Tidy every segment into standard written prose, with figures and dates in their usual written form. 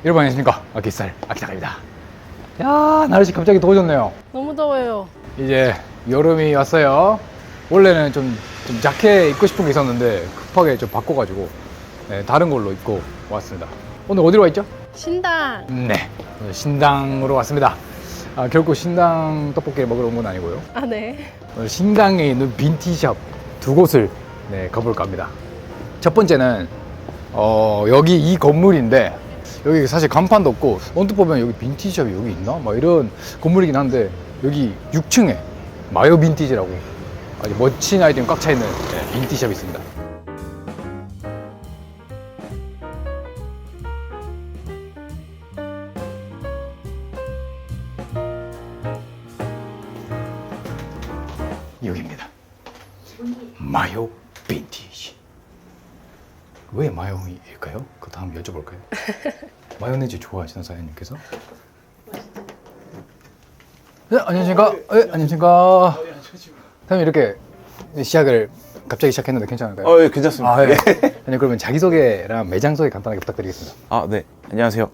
여러분 안녕하십니까. 아키살 아키타카입니다. 야, 날씨 갑자기 더워졌네요. 너무 더워요. 이제 여름이 왔어요. 원래는 좀 자켓 입고 싶은 게 있었는데 급하게 좀 바꿔가지고 다른 걸로 입고 왔습니다. 오늘 어디로 와 있죠? 신당. 네, 오늘 신당으로 왔습니다. 결국 신당 떡볶이를 먹으러 온 건 아니고요. 아, 네. 오늘 신당에 있는 빈티지샵 두 곳을 가볼까 합니다. 첫 번째는 여기 이 건물인데, 여기 사실 간판도 없고 언뜻 보면 여기 빈티지샵이 여기 있나? 막 이런 건물이긴 한데, 여기 6층에 마요 빈티지라고 아주 멋진 아이템 꽉 차 있는 빈티지샵이 있습니다. 여기입니다. 마요 빈티지. 왜 마요일까요? 그거 한번 여쭤볼까요? 마요네즈 좋아하시는 사장님께서? 네, 안녕하십니까? 네, 안녕하십니까? 사장님 이렇게 시작을 갑자기 시작했는데 괜찮을까요? 예, 괜찮습니다. 아, 예. 아니, 그러면 자기소개랑 매장 소개 간단하게 부탁드리겠습니다. 아, 네. 안녕하세요.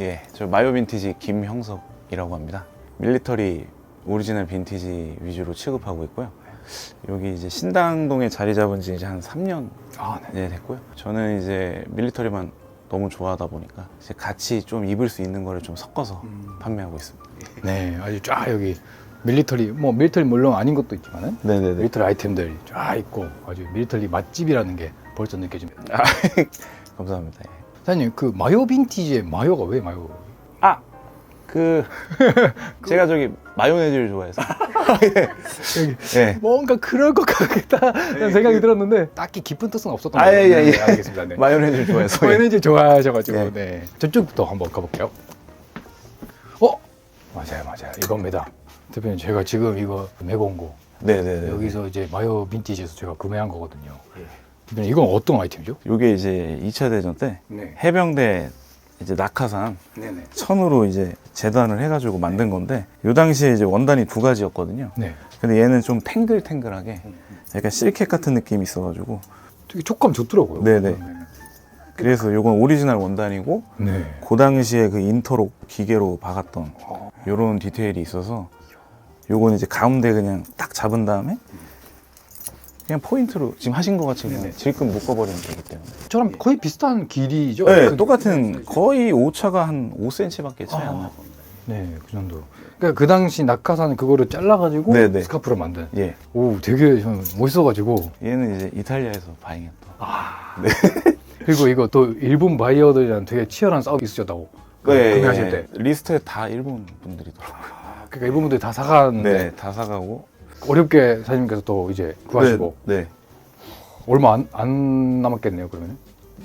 예, 저 마요 빈티지 김형석이라고 합니다. 밀리터리 오리지널 빈티지 위주로 취급하고 있고요. 여기 이제 신당동에 자리 잡은 지 이제 한 3년 됐고요. 저는 이제 밀리터리만 너무 좋아하다 보니까 이제 같이 좀 입을 수 있는 거를 좀 섞어서 판매하고 있습니다. 네, 아주 쫙 여기 밀리터리, 밀리터리 물론 아닌 것도 있지만은 네네네. 밀리터리 아이템들이 쫙 있고 아주 밀리터리 맛집이라는 게 벌써 느껴집니다. 아, 감사합니다. 예. 사장님, 그 마요 빈티지의 마요가 왜 마요? 제가 저기 마요네즈를 좋아해서. 여기 예. 뭔가 그럴 것 같다는 생각이 들었는데 딱히 깊은 뜻은 없었던 것 아, 같아요. 예. 알겠습니다. 네. 마요네즈를 좋아해서. 마요네즈 좋아하셔가지고 예. 네. 저쪽부터 한번 가볼게요. 맞아요. 이겁니다. 대표님, 제가 지금 이거 메고 온 거 네네네. 여기서 이제 마요 빈티지에서 제가 구매한 거거든요. 대표님, 이건 어떤 아이템이죠? 요게 이제 2차 대전 때 네. 해병대 이제 낙하산 네네. 천으로 이제 재단을 해가지고 만든 건데, 요 당시에 이제 원단이 두 가지였거든요. 네. 근데 얘는 좀 탱글탱글하게 약간 실켓 같은 느낌이 있어가지고, 되게 촉감 좋더라고요. 네네. 그래서 요건 오리지널 원단이고, 네. 그 당시에 그 인터록 기계로 박았던 요런 디테일이 있어서, 요건 이제 가운데 그냥 딱 잡은 다음에 그냥 포인트로 지금 하신 것 같이 그냥 질끈 묶어버리면 되기 때문에. 저랑 거의 비슷한 길이죠? 네, 똑같은, 거의 오차가 한 5cm밖에 차이 안 나요. 네, 그 정도. 그러니까 그 당시 낙하산 그거를 잘라가지고 네네. 스카프로 만든. 예. 오, 되게 좀 멋있어가지고. 얘는 이제 이탈리아에서 바잉했던. 그리고 이거 또 일본 바이어들이랑 되게 치열한 싸움이 있으셨다고. 구매하실 때. 리스트에 다 일본 분들이더라고요. 그러니까 일본 분들이 다 사가는데 네, 다 사가고. 어렵게 사장님께서 또 이제 구하시고. 네. 얼마 안 남았겠네요, 그러면.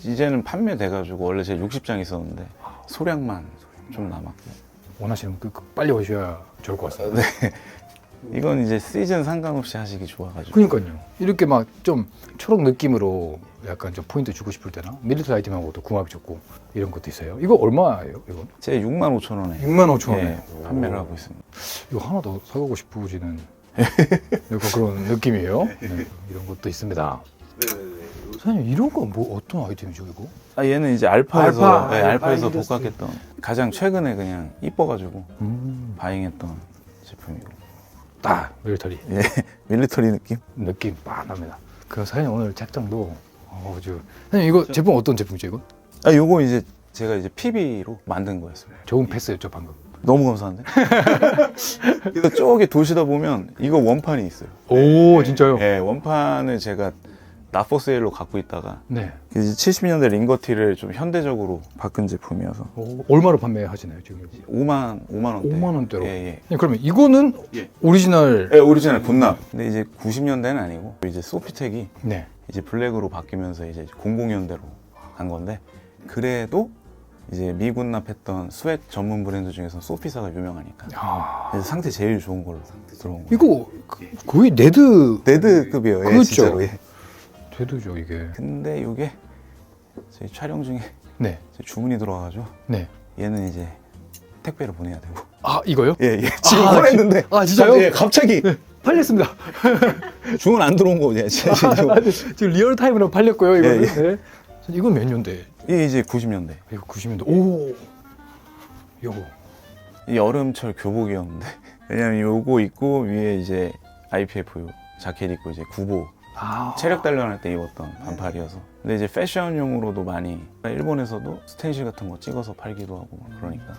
이제는 판매돼가지고, 원래 제 60장 있었는데 소량만 좀 남았고. 원하시면 빨리 오셔야 좋을 것 같습니다. 네. 이건 이제 시즌 상관없이 하시기 좋아가지고. 그러니까요. 이렇게 막 좀 초록 느낌으로 약간 좀 포인트 주고 싶을 때나 밀리터리 아이템하고도 궁합이 좋고 이런 것도 있어요. 이거 얼마예요, 이건? 제 65,000원에 65,000원에 예, 판매를 하고 있습니다. 이거 하나 더 사가고 싶어지는 약간 그런 느낌이에요. 네, 이런 것도 있습니다. 사장님, 이런 건 뭐 어떤 아이템이죠, 이거? 얘는 이제 알파에서 알파 알파에서 인더스트리. 복각했던, 가장 최근에 그냥 이뻐가지고 바잉했던 제품이고. 딱 밀리터리 예, 밀리터리 느낌 빡 납니다. 그 사장님 오늘 책장도 사장님, 이거 제품 어떤 제품이죠, 이거? 요거 이제 제가 이제 PB로 만든 거였습니다. 좋은 패스였죠, 방금. 너무 감사한데? 그래서 저기 도시다 보면 이거 원판이 있어요. 오, 진짜요? 예, 원판을 제가 나포세일로 갖고 있다가 네. 이제 70년대 링거티를 좀 현대적으로 바꾼 제품이어서 얼마로 판매하시나요, 지금? 5만 원대. 5만 원대로. 예. 그러면 이거는 오리지널. 예, 오리지널 분납. 근데 이제 90년대는 아니고, 이제 소피텍이 네. 이제 블랙으로 바뀌면서 이제 00년대로 간 건데, 그래도 이제 미군납했던 스웨트 전문 브랜드 중에서 소피사가 유명하니까 그래서 상태 제일 좋은 걸로 들어온 거예요. 이거 거의 네드급이에요. 예, 그렇죠. 진짜로. 예. 되도죠, 이게. 근데 이게 저희 촬영 중에 네. 주문이 들어와가지고, 네. 얘는 이제 택배로 보내야 되고. 이거요? 예. 지금 보냈는데. 진짜요? 예, 갑자기 팔렸습니다. 주문 안 들어온 거예요. 지금 리얼 타임으로 팔렸고요, 이거는. 예. 네. 이건 몇 년대? 이게 이제 90년대. 이거 90년대. 오, 요거. 이 여름철 교복이었는데 왜냐면 요거 입고 위에 이제 IPF 자켓 입고 이제 구보 아, 체력 단련할 때 입었던 반팔이어서. 근데 이제 패션용으로도 많이 일본에서도 스텐실 같은 거 찍어서 팔기도 하고 막 그러니까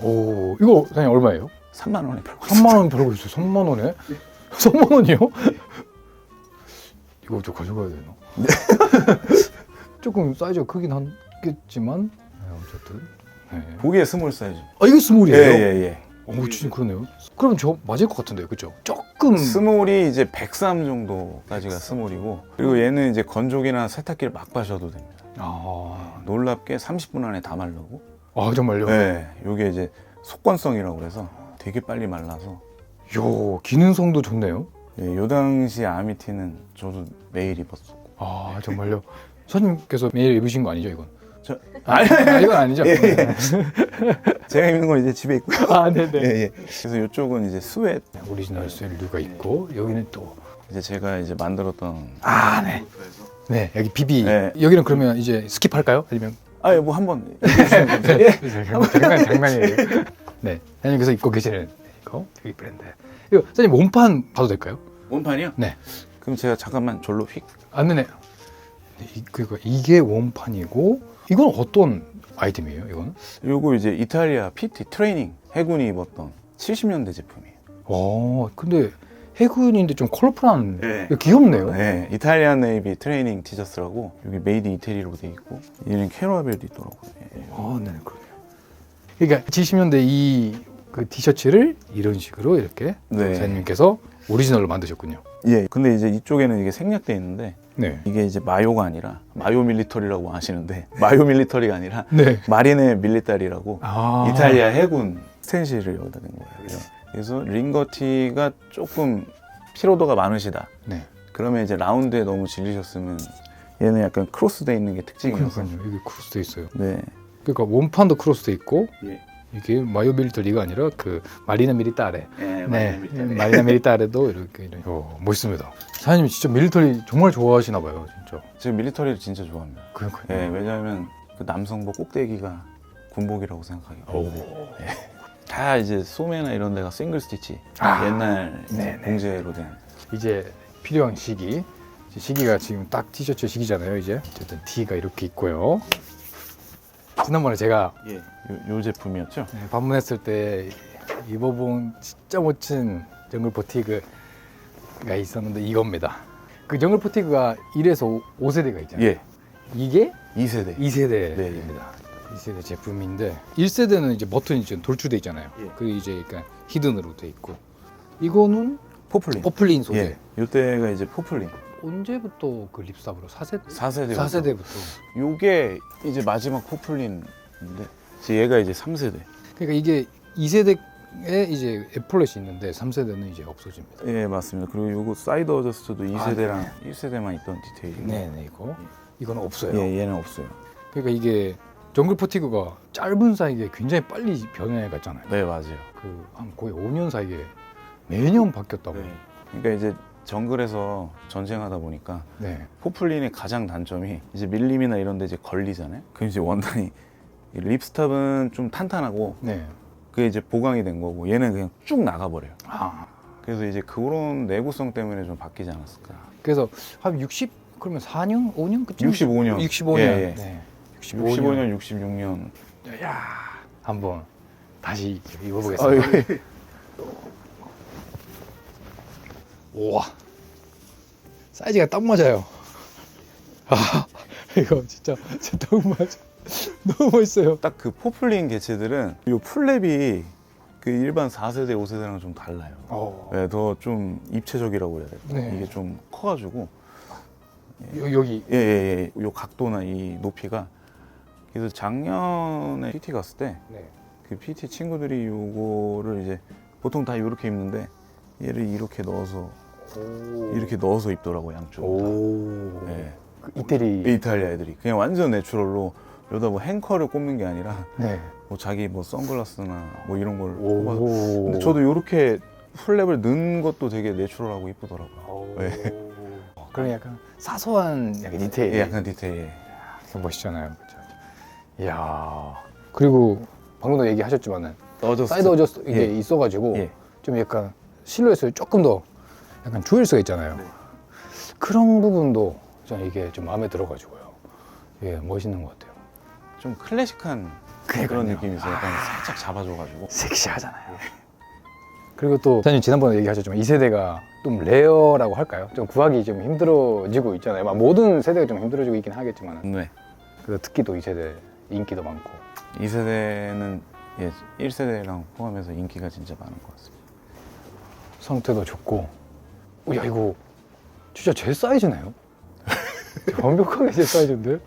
오, 이거 사장님 얼마예요? 3만 원에 팔고 있어요. 3만 원 팔고 있어요. 3만 원에? 3만 원이요? 이거 좀 가져가야 되나? 조금 사이즈가 크긴 하겠지만 어쨌든. 네. 보기에 스몰 사이즈. 아, 이게 스몰이에요? 예예예. 오, 진짜 그러네요. 그럼 저 맞을 것 같은데요, 그죠? 조금. 스몰이 이제 103 정도까지가 스몰이고, 그리고 얘는 이제 건조기나 세탁기를 막 빠셔도 됩니다. 아, 놀랍게 30분 안에 다 말르고. 아 정말요? 네, 이게 이제 속건성이라고 그래서 되게 빨리 말라서. 요 기능성도 좋네요. 예, 요 당시 아미티는 저도 매일 입었었고. 아 정말요? 선생님께서 매일 입으신 거 아니죠, 이건? 아니, 이건 아니죠? 예, 예. 제가 입는 건 이제 집에 있고요. 아, 네네. 예, 예. 그래서 이쪽은 이제 스웨트. 오리지널 셀류가 있고 여기는 또. 이제 제가 이제 만들었던. 아, 네. 네, 여기 비비. 네. 여기는 그러면 이제 스킵할까요? 아니면? 아, 뭐 한번 얘기해 주시면 됩니다. 장난이에요. 네, 사장님 그래서 입고 계시는 이거 비비 브랜드. 이거 사장님 원판 봐도 될까요? 원판이요? 네. 그럼 제가 잠깐만 절로 휙. 안 되네. 그러니까 이게 원판이고 이건 어떤 아이템이에요? 이건? 요거 이제 이탈리아 PT 트레이닝 해군이 입었던 70년대 제품이에요. 와, 근데 해군인데 좀 컬러풀한. 네. 이거 귀엽네요. 네, 이탈리안 네이비 트레이닝 티셔츠라고 여기 메이드 이태리로 돼 있고 얘는 캐러벨도 있더라고요. 예. 아, 네, 그러네요. 그러니까 70년대 이 그 티셔츠를 이런 식으로 이렇게 네. 사장님께서 오리지널로 만드셨군요. 예. 근데 이제 이쪽에는 이게 생략돼 있는데 네. 이게 이제 마요가 아니라 마요 밀리터리라고 하시는데 마요 밀리터리가 아니라 네. 마리네 밀리타리라고 아. 이탈리아 해군 스텐실을 여기다 낸 거예요. 그래서 링거티가 조금 피로도가 많으시다. 네. 그러면 이제 라운드에 너무 질리셨으면 얘는 약간 크로스돼 있는 게 특징이어서. 그러니까요. 이게 크로스돼 있어요. 네. 그러니까 원판도 크로스돼 있고 예. 이게 마요 밀리터리가 아니라 그 마리나 밀리타레. 네, 네. 마리나 밀리타레도 이렇게. 멋있습니다. 사장님 진짜 밀리터리 정말 좋아하시나 봐요, 진짜. 지금 밀리터리를 진짜 좋아합니다. 그러니까요. 네, 왜냐하면 그 남성복 꼭대기가 군복이라고 생각하기 때문에. 네. 다 이제 소매나 이런 데가 싱글 스티치. 아, 옛날 네네. 봉제로 된. 이제 필요한 시기. 시기가 지금 딱 티셔츠 시기잖아요, 이제. 어쨌든 T가 이렇게 있고요. 지난번에 제가 예. 요 제품이었죠. 방문했을 때 입어본 진짜 멋진 정글 포티그가 있었는데 이겁니다. 그 정글 포티그가 1에서 5세대가 있잖아요. 예. 이게 2세대. 2세대입니다. 네. 2세대 제품인데 1세대는 이제 버튼이 좀 돌출돼 있잖아요. 예. 그 이제 그러니까 히든으로 돼 있고 이거는 포플린. 포플린 소재. 예. 요때가 이제 포플린. 언제부터 그 립스탑으로 4세대? 4세대. 4세대부터. 요게 이제 마지막 포플린인데 얘가 이제 3세대. 그러니까 이게 2세대에 이제 애플렛이 있는데 3세대는 이제 없어집니다. 예, 맞습니다. 그리고 요거 사이드 어저스트도 2세대랑 1세대만 있던 디테일이고. 네네 이거. 이거는 없어요. 예, 얘는 없어요. 그러니까 이게 정글 포티그가 짧은 사이에 굉장히 빨리 변해 갔잖아요. 네, 맞아요. 그 한 거의 5년 사이에 매년 바뀌었다고. 네. 그러니까 이제 정글에서 전쟁하다 보니까 네. 포플린의 가장 단점이 이제 밀림이나 이런 데 이제 걸리잖아요. 그럼 이제 원단이 이 립스탑은 좀 탄탄하고 네. 그게 이제 보강이 된 거고 얘는 그냥 쭉 나가버려요. 아. 그래서 이제 그런 내구성 때문에 좀 바뀌지 않았을까. 그래서 한 60 그러면 4년, 5년 그쯤? 65년. 65년. 예, 예. 네. 65년, 66년. 야, 한번 다시 입어보겠습니다. 우와, 사이즈가 딱 맞아요. 아, 이거 진짜 딱 맞아. 너무 멋있어요. 딱 그 포플린 개체들은 이 풀랩이 그 일반 4세대, 5세대랑 좀 달라요. 네, 더 좀 입체적이라고 해야 될까? 네. 이게 좀 커가지고 여기. 예. 요 각도나 이 높이가. 그래서 작년에 PT 갔을 때 그 네. PT 친구들이 요거를 이제 보통 다 이렇게 입는데 얘를 이렇게 넣어서 입더라고 양쪽으로 다. 오. 예. 그 이태리. 이탈리아 애들이 그냥 완전 내추럴로 여기다 뭐 행커를 꼽는 게 아니라 네. 뭐 자기 뭐 선글라스나 뭐 이런 걸 오. 꼽아서. 근데 저도 이렇게 풀랩을 넣은 것도 되게 내추럴하고 이쁘더라고요. 네. 그럼 약간 사소한 약간 디테일. 예, 약간 디테일. 멋있잖아요. 그렇죠? 이야. 그리고 방금도 얘기하셨지만은 어저스트. 사이드 어저스트 이게 예. 있어가지고 예. 좀 약간 실루엣을 조금 더 약간 조일 수가 있잖아요. 네. 그런 부분도 저는 이게 좀 마음에 들어가지고요. 예, 멋있는 것 같아요. 좀 클래식한 그러니까요. 그런 느낌이 있어요. 약간 살짝 잡아줘가지고. 섹시하잖아요. 그리고 또 사장님 지난번에 얘기하셨지만 이 세대가 좀 레어라고 할까요? 좀 구하기 좀 힘들어지고 있잖아요. 막 모든 세대가 좀 힘들어지고 있긴 하겠지만 네. 그래서 특히 또 이 세대 인기도 많고. 이 세대는 예, 1세대랑 포함해서 인기가 진짜 많은 것 같습니다. 상태도 좋고. 야 이거 진짜 제 사이즈네요. 완벽하게 제 사이즈인데.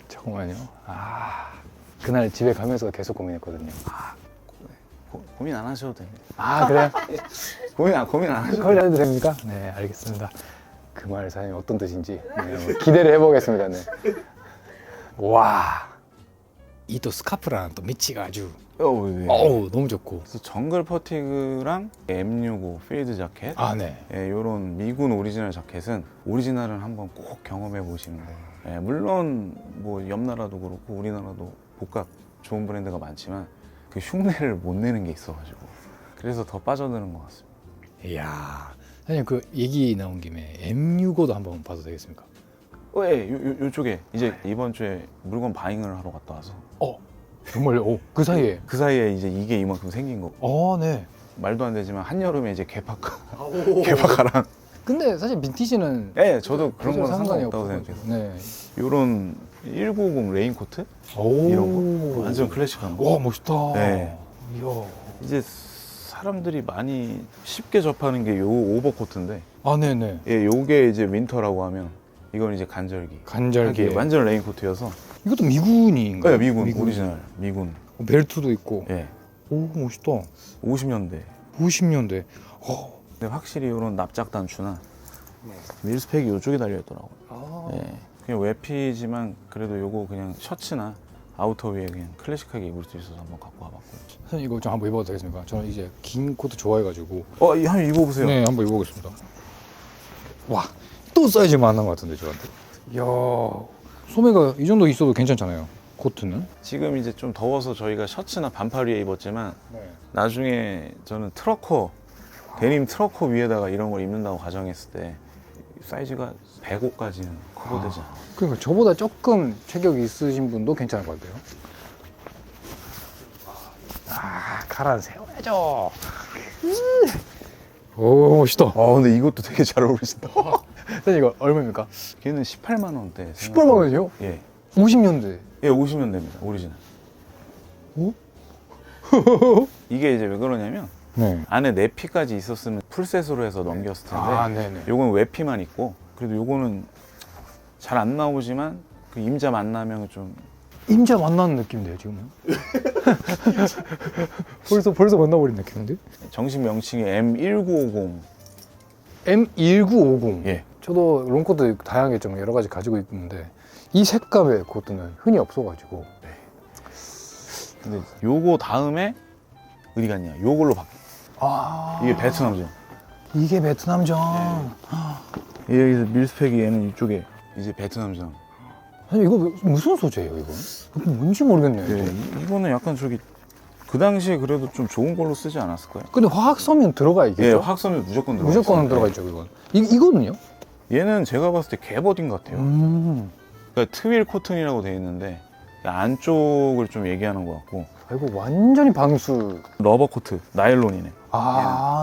잠깐만요. 그날 집에 가면서 계속 고민했거든요. 고민 안 하셔도 됩니다. 그래요? 고민 안 하셔도 돼요. 컬 해도 됩니까? 네, 알겠습니다. 그 말 사장님 어떤 뜻인지 기대를 해보겠습니다. 네. 와, 이 또 스카프랑 또 매치가 아주 네. 어우 너무 좋고. 그래서 정글 퍼티그랑 M65 필드 자켓 네. 이런 미군 오리지널 자켓은 오리지널은 한번 꼭 경험해 보시는 거예요. 예, 물론 뭐 옆 나라도 그렇고 우리나라도 복각 좋은 브랜드가 많지만 그 흉내를 못 내는 게 있어가지고 그래서 더 빠져드는 것 같습니다. 이야, 사장님 그 얘기 나온 김에 M65도 한번 봐도 되겠습니까? 예, 요쪽에 이제 이번 주에 물건 바잉을 하러 갔다 와서 정말요? 그 사이에? 그 사이에 이제 이게 이만큼 생긴 거 네. 말도 안 되지만 한여름에 이제 개파카랑 근데 사실 빈티지는 예, 저도 그런 사실 거는 상관이 상관없다고 없어가지고. 생각해요. 네. 요런 1950 레인코트 이런 거 완전 클래식한 거. 와 멋있다. 네. 이야. 이제 사람들이 많이 쉽게 접하는 게 요 오버코트인데 네네. 예, 요게 이제 윈터라고 하면 이건 이제 간절기 간절기. 하기에 완전 레인코트여서 이것도 미군인가요? 네, 미군 오리지널 미군 벨트도 있고. 예, 오 멋있다. 50년대 50년대. 근데 확실히 이런 납작 단추나 밀스펙이 요쪽에 달려있더라고요. 예, 그냥 웨피지만 그래도 요거 그냥 셔츠나 아우터 위에 그냥 클래식하게 입을 수 있어서 한번 갖고 와봤고. 선생님 이거 좀 한번 입어도 되겠습니까? 저는 이제 긴 코트 좋아해가지고. 한번 입어보세요. 네, 한번 입어보겠습니다. 와, 또 사이즈 많은 것 같은데 저한테. 이야, 소매가 이 정도 있어도 괜찮잖아요. 코트는. 지금 이제 좀 더워서 저희가 셔츠나 반팔 위에 입었지만 네. 나중에 저는 트러커 데님 트러커 위에다가 이런 걸 입는다고 가정했을 때 사이즈가 105까지는 커버되지 않아요. 그러니까 저보다 조금 체격이 있으신 분도 괜찮을 것 같아요. 가라 세워야죠. 오 멋있다. 근데 이것도 되게 잘 어울리신다. 선생님 이거 얼마입니까? 걔는 18만 원대. 18만 원이요? 예. 50년대. 예, 50년대입니다. 오리지널. 오? 이게 이제 왜 그러냐면 네. 안에 내피까지 있었으면 풀셋으로 해서 넘겼을 텐데 네네. 요건 외피만 있고 그래도 요거는 잘 안 나오지만 그 임자 만나면 좀 임자 만나는 느낌인데요 지금은. 벌써 만나버린 느낌인데? 정식 명칭이 M1950. M1950. 예. 저도 롱코트 다양하게 좀 여러 가지 가지고 있는데 이 색감의 코트는 흔히 없어가지고. 근데 요거 다음에 어디 갔냐? 요걸로 바뀌어. 이게 베트남전. 이게 베트남전. 여기서 밀스펙이 얘는 이쪽에 이제 베트남전. 아니 이거 무슨 소재예요 이거? 뭔지 모르겠네요. 예, 이거는 약간 저기 그 당시에 그래도 좀 좋은 걸로 쓰지 않았을까요? 근데 화학섬유 들어가 있겠죠? 예, 화학섬유 무조건 들어가 무조건 있어요. 들어가 있죠 이건. 이거는요? 얘는 제가 봤을 때 개버딘 것 같아요. 그러니까 트윌 코튼이라고 되어 있는데 안쪽을 좀 얘기하는 것 같고 이거 완전히 방수. 러버 코트, 나일론이네.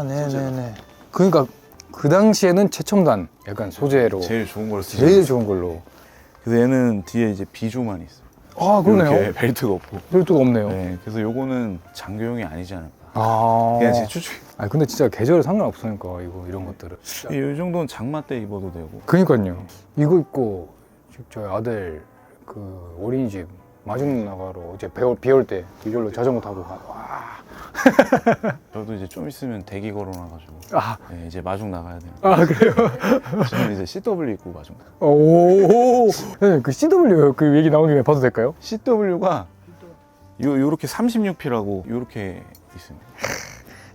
네네네. 그러니까 그 당시에는 최첨단 약간 소재로 제일 좋은 걸 쓰죠. 제일 좋은 걸로. 그래서 얘는 뒤에 이제 비조만 있어. 그러네요. 이렇게 벨트가 없고. 별도가 없네요. 네, 그래서 요거는 장교용이 아니지 않을까. 아. 그냥 제 추측. 근데 진짜 계절 상관없으니까 이런 것들은. 이 정도는 장마 때 입어도 되고. 그니까요. 이거 입고 저희 아들 그 어린이집 마중 나가러 이제 비 올 때 이걸로 자전거 타고 와. 저도 이제 좀 있으면 대기 걸어놔가지고 네, 이제 마중 나가야 돼요. 그래요? 저는 이제 CW 입고 마중. 오. 네, 그 CW 그 얘기 나온 김에 봐도 될까요? CW가 요렇게 36P라고 요렇게 있습니다.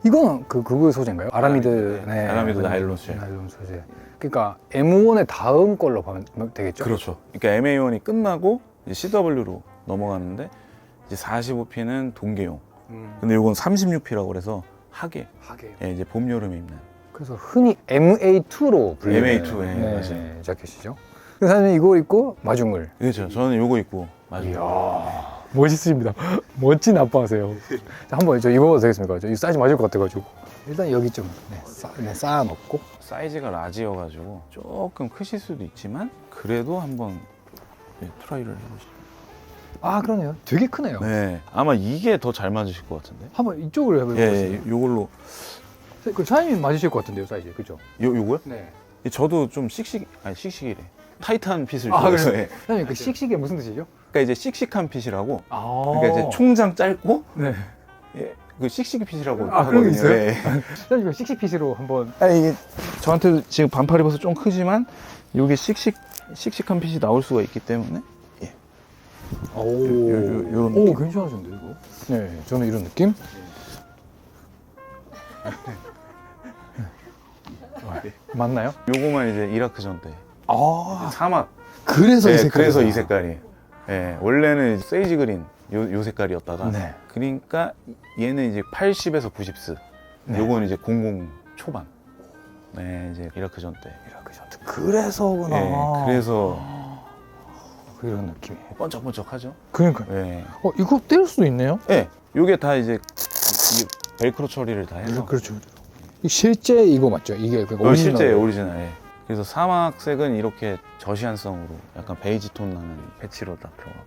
이건 그거 소재인가요? 아라미드. 네. 아라미드 나일론 소재. 나일론 소재. 그러니까 M1의 다음 걸로 보면 되겠죠? 그렇죠. 그러니까 MA1이 끝나고 이제 CW로 넘어가는데 이제 45P는 동계용. 근데 이건 36P라고 그래서 하계. 하게. 예, 이제 봄 여름에 입는. 그래서 흔히 MA2로 불리는 MA2, 예, 맞아요. 자켓이죠. 그래서 사장님 이거 입고 마중을. 그렇죠. 저는 요거 입고 맞아요. 이야, 멋있습니다. 멋진 아빠세요. 자, 한번 저 입어봐도 되겠습니까? 저 이 사이즈 맞을 것 같아가지고. 일단 여기 좀 쌓아놓고. 사이즈가 라지여가지고 조금 크실 수도 있지만 그래도 한번 트라이를 해보시죠. 아, 그러네요. 되게 크네요. 네, 아마 이게 더 잘 맞으실 것 같은데. 한번 이쪽으로 해보겠습니다. 예, 요걸로 그 사장님이 맞으실 것 같은데요, 사이즈. 그죠? 요거요? 네. 저도 좀 씩씩이래. 타이트한 핏을 아, 좋아해서. 그래요? 예. 사장님 그 씩씩이 무슨 뜻이죠? 그러니까 이제 씩씩한 핏이라고. 아. 그러니까 이제 총장 짧고 네. 예, 그 씩씩이 핏이라고 아, 그런 게 있어요? 예. 사장님 그 씩씩핏으로 한번. 아니, 이게 저한테 지금 반팔 입어서 좀 크지만 이게 씩씩한 핏이 나올 수가 있기 때문에 오. 요런 오, 느낌. 괜찮으신데 이거? 네, 저는 이런 느낌. 맞나요? 요거만 이제 이라크 전 때 아, 사막. 그래서 이 예, 색깔. 그래서 이 색깔이에요. 예, 원래는 이제 세이지 그린 요 색깔이었다가 네. 그러니까 얘는 이제 80에서 90스. 네. 요거는 이제 00 초반. 네, 이제 이라크 전 때. 이렇게 전 그래서구나. 예, 그래서 그런 느낌이에요. 번쩍번쩍하죠. 그러니까. 예. 이거 뗄 수도 있네요. 예, 요게 다 이제 이게 벨크로 처리를 다 해서. 그렇죠. 실제 이거 맞죠? 이게 그 오리지널. 실제 오리지널. 예. 그래서 사막색은 이렇게 저시안성으로 약간 베이지 톤 나는 패치로 다 들어가고.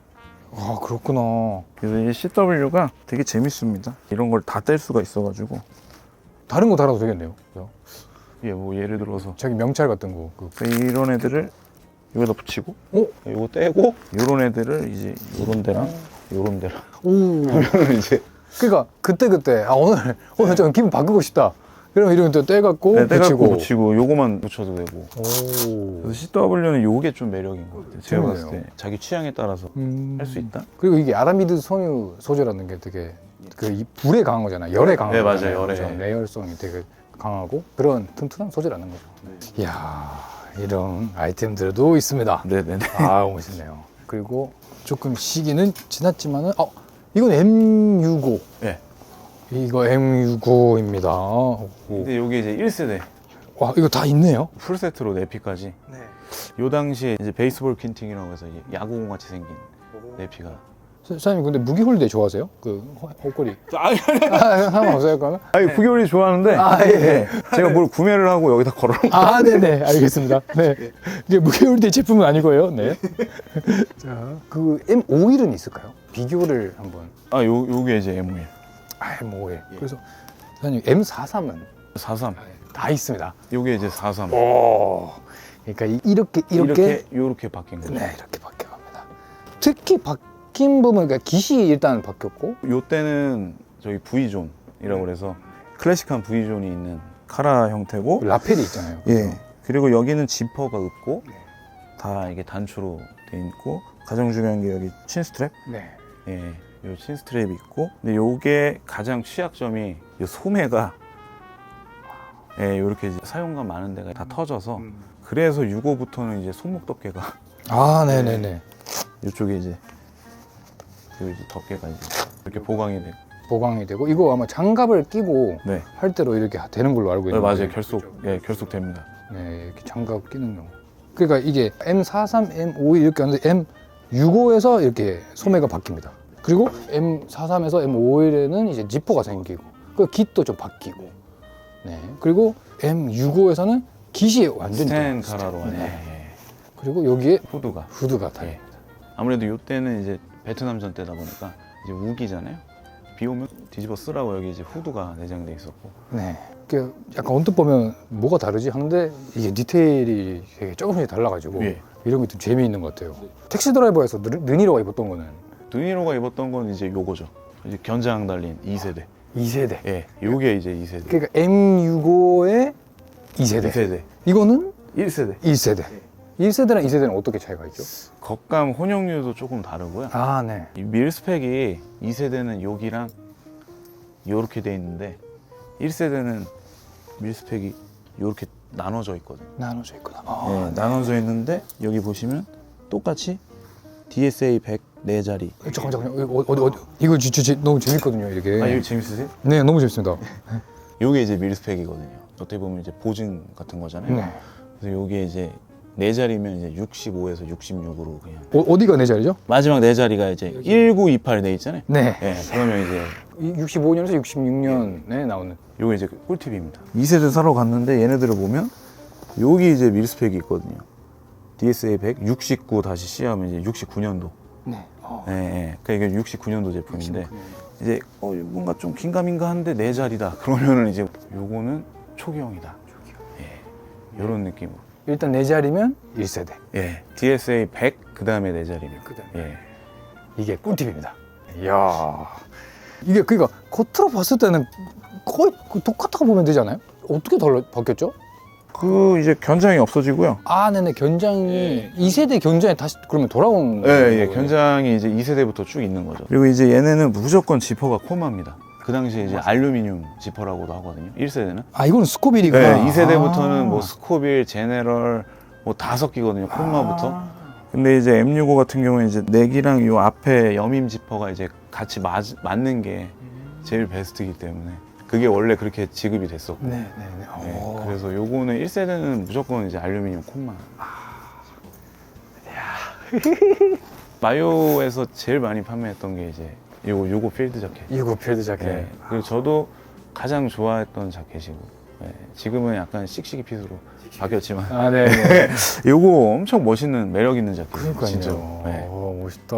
아, 그렇구나. 그래서 이 CW가 되게 재밌습니다. 이런 걸 다 뗄 수가 있어가지고. 다른 거 달아도 되겠네요. 그죠? 예, 뭐 예를 들어서 자기 명찰 같은 거. 이런 애들을 여기다 붙이고, 오, 이거 떼고, 이런 애들을 이제 요런 데랑 요런 데랑 오. 이제 그러니까 그때 아 오늘 좀 기분 바꾸고 싶다. 그러면 이런 거 떼갖고 네, 떼갖고 붙이고. 붙이고 요거만 붙여도 되고. 오. 그래서 CW는 요게 좀 매력인 것 같아요. 제가 재밌네요. 봤을 때 자기 취향에 따라서 할 수 있다. 그리고 이게 아라미드 섬유 소재라는 게 되게 이 불에 강한 거잖아요. 열에 강한 네, 거잖아요. 맞아요. 열에. 그렇죠? 내열성이 되게 강하고 그런 튼튼한 소재라는 거죠. 이야, 이런 아이템들도 있습니다. 네네네. 아, 멋있네요. 그리고 조금 시기는 지났지만은 이건 M65. 네. 이거 M65입니다. 근데 요게 이제 1세대 와, 이거 다 있네요. 풀 세트로 네피까지. 네. 요 당시에 이제 베이스볼 퀸팅이라고 해서 이제 야구공 같이 생긴 네피가. 사장님 근데 무기 홀대 좋아하세요? 그 헛걸이. 아니, 상관없어요, 그러면? 아니 구겨울이 좋아하는데. 아, 예. 네. 제가 뭘 구매를 하고 여기다 걸어놓은 거. 아, 네네, 알겠습니다. 네. 이게 무게홀대 제품은 아니고요. 네. 자, 그 M51은 있을까요? 비교를 한번. 요게 이제 M51. 아, M51. 그래서 사장님 M43은 43. 다 있습니다. 요게 이제 43. 오. 그러니까 요렇게 바뀐 거죠. 네, 이렇게 바뀌어갑니다. 특히 바뀐 부분, 그러니까 깃이 일단 바뀌었고. 요 때는 저기 V존이라고 그래서 클래식한 V존이 있는 카라 형태고. 라펠이 있잖아요. 예. 그리고 여기는 지퍼가 없고 다 이게 단추로 돼 있고 가장 중요한 게 여기 친 스트랩. 네. 예. 요 친 스트랩이 있고. 근데 요게 가장 취약점이 요 소매가 예, 요렇게 이제 사용감 많은 데가 다 터져서 그래서 6호부터는 이제 손목 덮개가 아, 네네네. 이쪽에 이제 요 이제 덮개가 이제 이렇게 보강이 되고. 보강이 되고, 이거 아마 장갑을 끼고 네. 할 때로 이렇게 되는 걸로 알고 네, 있는데. 맞아요. 예, 결속됩니다. 네, 이렇게 장갑 끼는 용. 그러니까 이게 M43, M51 이렇게 하는데 M65에서 이렇게 소매가 바뀝니다. 그리고 M43에서 M51에는 이제 지퍼가 생기고, 그 깃도 좀 바뀌고, 네. 그리고 M65에서는 깃이 완전히 스텐 또 카라로 완전. 네. 예. 그리고 여기에 후드가. 후드가 다. 예. 아무래도 요 때는 이제 베트남전 때다 보니까 이제 우기잖아요. 비 오면 뒤집어 쓰라고 여기 이제 후드가 내장돼 있었고. 네. 그 약간 언뜻 보면 뭐가 다르지 하는데 이게 디테일이 되게 조금씩 달라가지고 예. 이런 게 좀 재미있는 것 같아요. 택시 드라이버에서 느니로가 입었던 거는 드니로가 입었던 건 이제 요거죠. 이제 견장 달린 2세대. 2세대. 예, 요게 이제 2세대. 그러니까 M65의 2세대. 2세대. 이거는 1세대. 1세대. 1세대랑 2세대는 어떻게 차이가 있죠? 겉감 혼용률도 조금 다르고요. 아, 네. 이 밀스펙이 2세대는 여기랑 요렇게 돼 있는데 1세대는 밀스펙이 이렇게 나눠져 있거든요. 나눠져 있구나. 네, 나눠져 있는데 여기 보시면 똑같이 DSA 100 4자리. 잠깐만 어디 이거 너무 재밌거든요 이게. 아, 이거 재밌으세요? 네, 너무 재밌습니다. 요게 이제 밀스펙이거든요. 어떻게 보면 이제 보증 같은 거잖아요. 네. 그래서 요게 이제 4자리면 이제 65에서 66으로 그냥 어디가 내 자리죠? 마지막 4자리가 이제 1928 돼 있잖아요. 네. 네, 그러면 이제 65년에서 66년에 나오는. 요게 이제 꿀팁입니다. 2세대 사러 갔는데 얘네들을 보면 여기 이제 밀스펙이 있거든요. DSA 100 69-C 하면 이제 69년도. 네. 예, 예. 그러니까 이게 69년도 제품인데 이제 뭔가 좀 긴가민가한데 4자리다. 그러면은 이제 요거는 초기형이다. 예. 요런 느낌으로. 일단 내 자리면 1세대. 예. DSA 100 그다음에 4자리입니다. 그다음에. 예. 이게 꿀팁입니다. 이야. 이게 그러니까 겉으로 봤을 때는 거의 똑같다고 보면 되지 않아요? 어떻게 바뀌었죠? 그 이제 견장이 없어지고요. 아, 네네. 견장이 2세대 견장이 다시 그러면 돌아온 예, 예. 거예요? 견장이 이제 2세대부터 쭉 있는 거죠. 그리고 이제 얘네는 무조건 지퍼가 코마입니다. 그 당시에 이제 알루미늄 지퍼라고도 하거든요. 1세대는. 아, 이거는 스코빌이구나. 네, 2세대부터는 아. 뭐 스코빌, 제네럴 뭐 다 섞이거든요. 콤마부터. 아. 근데 이제 M65 같은 경우에 이제 넥이랑 요 앞에 여밈 지퍼가 이제 같이 맞는 게 제일 베스트이기 때문에 그게 원래 그렇게 지급이 됐었고. 네. 네, 그래서 요거는 1세대는 무조건 이제 알루미늄 콤마. 마요에서 제일 많이 판매했던 게 이제 요거 필드 자켓. 이거 필드 자켓. 네, 그리고 저도 가장 좋아했던 자켓이고 네, 지금은 약간 씩씩이 핏으로 바뀌었지만 아, 네. 요거 엄청 멋있는 매력 있는 자켓이에요. 그러니까요. 진짜. 네. 멋있다.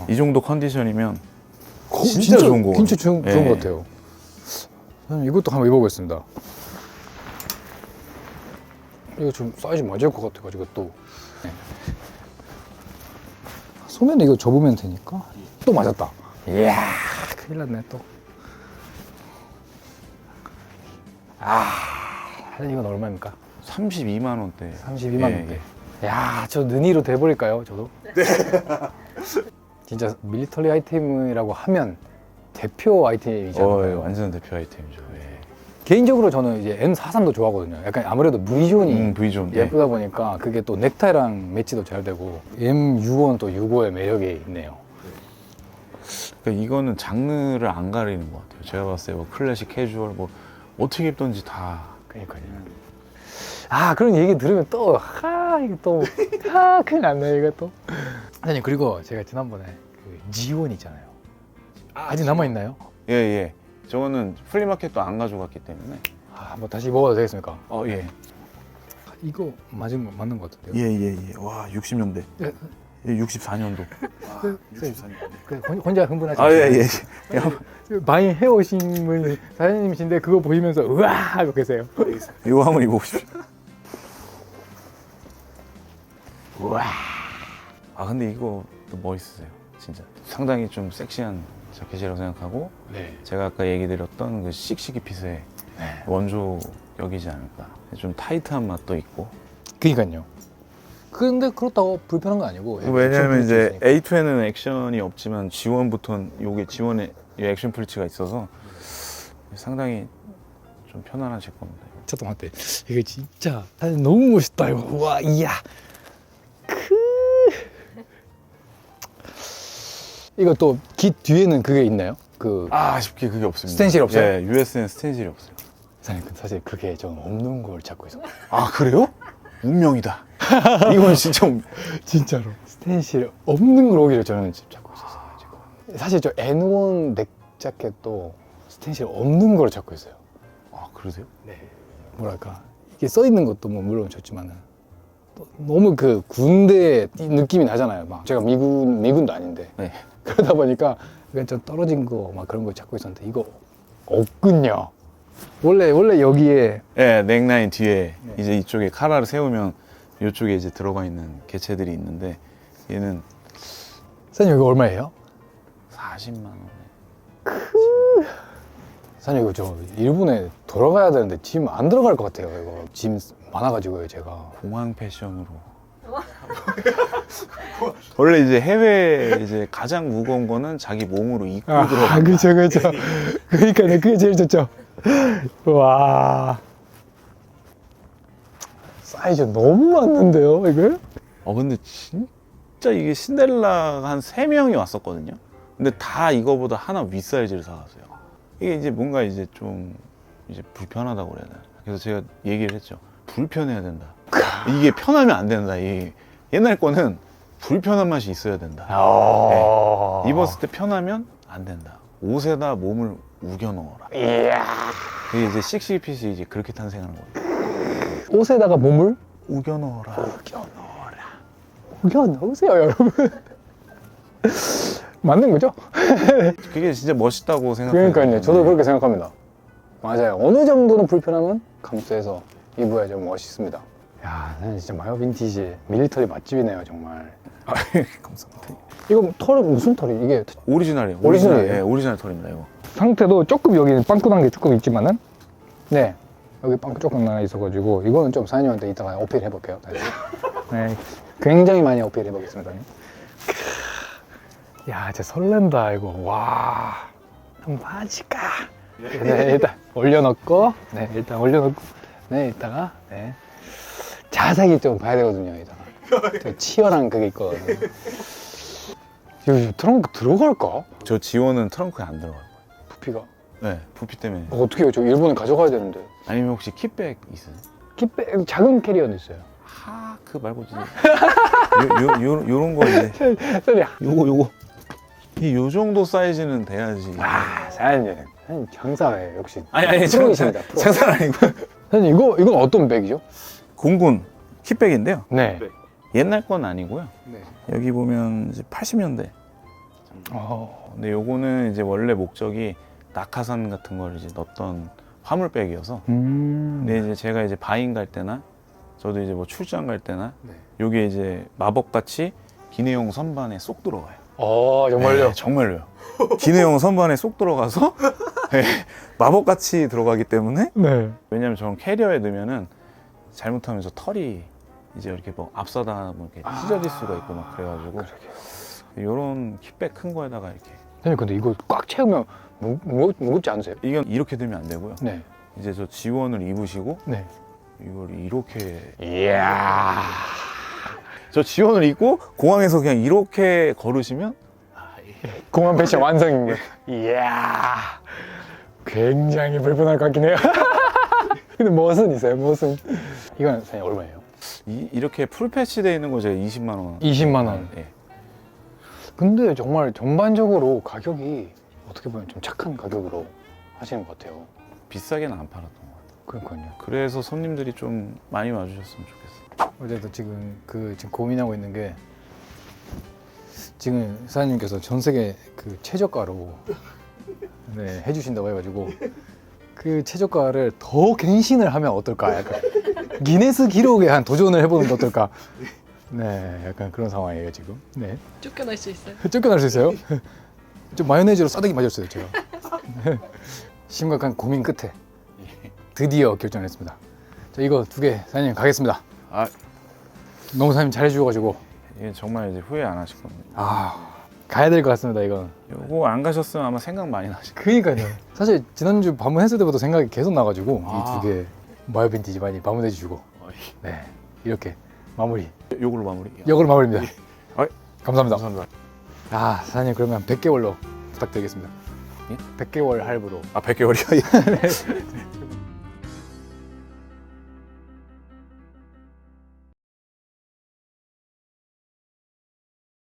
이 정도 컨디션이면 진짜 진짜 좋은 거 진짜 좋은 네. 것 같아요. 저는 이것도 한번 입어보겠습니다. 이거 좀 사이즈 맞을 것 같아가지고 또. 네. 소매는 이거 접으면 되니까. 또 맞았다. 이야, 큰일 났네 또. 이건 얼마입니까? 32만 원대. 32만 예, 원대. 야, 저 능이로 돼버릴까요, 저도? 네. 진짜 밀리터리 아이템이라고 하면 대표 아이템이잖아요. 완전 대표 아이템이죠. 예. 개인적으로 저는 이제 M43도 좋아하거든요. 약간 아무래도 V존이 V존. 예쁘다 보니까 그게 또 넥타이랑 매치도 잘 되고 M65는 또 65의 매력이 있네요. 그러니까 이거는 장르를 안 가리는 것 같아요. 제가 봤을 때 뭐 클래식, 캐주얼 뭐 어떻게 입던지 다. 그러니까요. 아, 그런 얘기 들으면 또 이게 또 큰일 났네 이거 또. 선생님, 그리고 제가 지난번에 그 지온 있잖아요. 아직 남아있나요? 예. 저거는 플리마켓도 안 가져갔기 때문에. 한번 다시 먹어도 되겠습니까? 예. 이거 맞는 것 같은데요? 예. 와, 60년대. 예. 64년도. 64년. 혼자 흥분하지 예. 많이 해오신 분 사장님이신데 그거 보시면서 우와 하고 계세요. 이거 한번 입어보십시오. 우와. 아, 근데 이거 멋있으세요. 진짜. 상당히 좀 섹시한 자켓이라고 생각하고 네. 제가 아까 얘기 드렸던 그 씩씩이 핏의 원조격이지 않을까. 좀 타이트한 맛도 있고. 그니까요. 근데 그렇다고 불편한 건 아니고. 왜냐면 액션 이제 플리츠가 A2에는 액션이 없지만 G1부터는 요게 G1에 액션 플리츠가 있어서 상당히 좀 편안하실 겁니다. 잠깐만, 맞대. 이게 진짜 사실 너무 멋있다 이거. 우와, 이야. 이거 또 깃 뒤에는 그게 있나요? 그 아쉽게 그게 없습니다. 스텐실 없어요? 예, US는 스텐실이 없어요. 사장님, 사실 그게 좀 없는 걸 찾고 있어. 아, 그래요? 운명이다. 이건 진짜 진짜로 스텐실 없는 걸 오기를 저는 지금 찾고 있었어요. 지금. 사실 저 N1 넥 자켓도 스텐실 없는 걸 찾고 있어요. 아, 그러세요? 네. 뭐랄까, 이게 써 있는 것도 뭐 물론 좋지만은 또 너무 그 군대 느낌이 나잖아요. 막 제가 미군도 아닌데. 네. 그러다 보니까 그냥 좀 떨어진 거 막 그런 걸 찾고 있었는데 이거 없군요. 원래 여기에 예, 넥라인 뒤에 이제 이쪽에 카라를 세우면 이쪽에 이제 들어가 있는 개체들이 있는데 얘는 사장님 이거 얼마예요? 40만 원에. 사장님 이거 저 일본에 돌아가야 되는데 짐 안 들어갈 것 같아요. 이거 짐 많아가지고요 제가. 공항 패션으로. 원래 이제 해외 이제 가장 무거운 거는 자기 몸으로 입고 들어가. 그죠. 그러니까요, 그게 제일 좋죠. 와. 사이즈 너무 많는데요, 이게? 근데 진짜 이게 신데렐라가 한 3명이 왔었거든요. 근데 다 이거보다 하나 윗 사이즈를 사갔어요. 이게 이제 뭔가 이제 좀 이제 불편하다고 그래야 되나. 그래서 제가 얘기를 했죠. 불편해야 된다. 이게 편하면 안 된다. 이 옛날 거는 불편한 맛이 있어야 된다. 네. 입었을 때 편하면 안 된다. 옷에다 몸을 우겨 넣어라. 이야. 이게 이제 씩씩핏이 이제 그렇게 탄생하는 거예요. 옷에다가 몸을 우겨 넣어라. 우겨 넣으세요, 여러분. 맞는 거죠? 그게 진짜 멋있다고 생각해요. 그러니까요. 저도 그렇게 생각합니다. 맞아요. 어느 정도는 불편하면 감수해서 입어야죠. 멋있습니다. 야, 나는 진짜 마요 빈티지 밀리터리 맛집이네요, 정말. 감사합니다. 이거 털은 무슨 털이? 이게 오리지널이에요. 오리지널이에요? 네, 오리지널 털입니다, 이거. 상태도 조금 여기 빵꾸난 게 조금 있지만은, 네, 여기 빵꾸 조금 나 있어가지고 이거는 좀 사장님한테 이따가 어필 해볼게요. 다시. 네, 굉장히 많이 어필 해보겠습니다. 야, 진짜 설렌다 이거. 와, 한번 봐줄까? 네, 일단 올려놓고, 네, 일단 올려놓고, 네, 이따가, 네, 자세히 좀 봐야 되거든요, 이따가. 좀 치열한 그게 있거든요. 여기 트렁크 들어갈까? 저 지원은 트렁크에 안 들어가요. 부피가. 네, 부피 때문에. 어떻게 해요? 저 일본에 가져가야 되는데. 아니면 혹시 kit백 있어요? kit백 작은 캐리어는 있어요. 그 말고 이제 요런 거 이제 소리야. 요거 요 정도 사이즈는 돼야지. 사장님 장사해 역시. 아니 프로이십니다. 프로. 장사는 아니고. 사장님 이건 어떤 백이죠? 공군 kit백인데요. 네. 옛날 건 아니고요. 네. 여기 보면 이제 80년대. 근데 요거는 이제 원래 목적이 낙하산 같은 걸 이제 넣었던 화물백이어서. 근데 이제 제가 이제 바인 갈 때나 저도 이제 뭐 출장 갈 때나 네. 요게 이제 마법같이 기내용 선반에 쏙 들어가요. 정말요? 네, 정말로요. 기내용 선반에 쏙 들어가서 네, 마법같이 들어가기 때문에. 네. 왜냐면 저는 캐리어에 넣으면은 잘못하면서 털이 이제 이렇게 뭐 앞서다 뭐 이렇게 찢어질 수가 있고 막 그래가지고 요런 kit백 큰 거에다가 이렇게. 사장님 근데 이거 꽉 채우면 무겁지 않으세요? 이건 이렇게 들면 안 되고요. 네. 이제 저 지원을 입으시고 네. 이걸 이렇게. 이야. 저 지원을 입고 공항에서 그냥 이렇게 걸으시면 공항 패션 완성입니다. 이야. 굉장히 불편할 것 같긴 해요. 근데 멋은 있어요, 멋은. 이건 사장님 얼마예요? 이렇게 풀 패치되어 있는 거 제가 20만 원. 20만 원. 네. 근데 정말 전반적으로 가격이 어떻게 보면 좀 착한 가격으로 하시는 것 같아요. 비싸게는 안 팔았던 것 같아요. 그러니까요. 그래서 손님들이 좀 많이 와주셨으면 좋겠어요. 어제도 지금 지금 고민하고 있는 게 지금 사장님께서 전 세계 그 최저가로 네, 해주신다고 해가지고 그 최저가를 더 갱신을 하면 어떨까? 약간 기네스 기록에 한 도전을 해보는 게 어떨까? 네, 약간 그런 상황이에요 지금. 네. 쫓겨날 수 있어요. 쫓겨날 수 있어요? 좀 마요네즈로 싸대기 맞았어요 제가. 심각한 고민 끝에 드디어 결정했습니다. 자, 이거 2개 사장님 가겠습니다. 너무 사장님 잘해주셔가지고 이게 정말 이제 후회 안 하실 겁니다. 가야 될 것 같습니다 이건. 요거 안 가셨으면 아마 생각 많이 나실 거예요. 그러니까요. 사실 지난주 방문했을 때부터 생각이 계속 나가지고 이 2개 마요 빈티지 많이 방문해 주시고 네 이렇게 마무리. 요걸로 마무리. 이걸로 마무리입니다. 감사합니다. 감사합니다. 사장님 그러면 100개월로 부탁드리겠습니다. 예? 100개월 할부로. 100개월이요?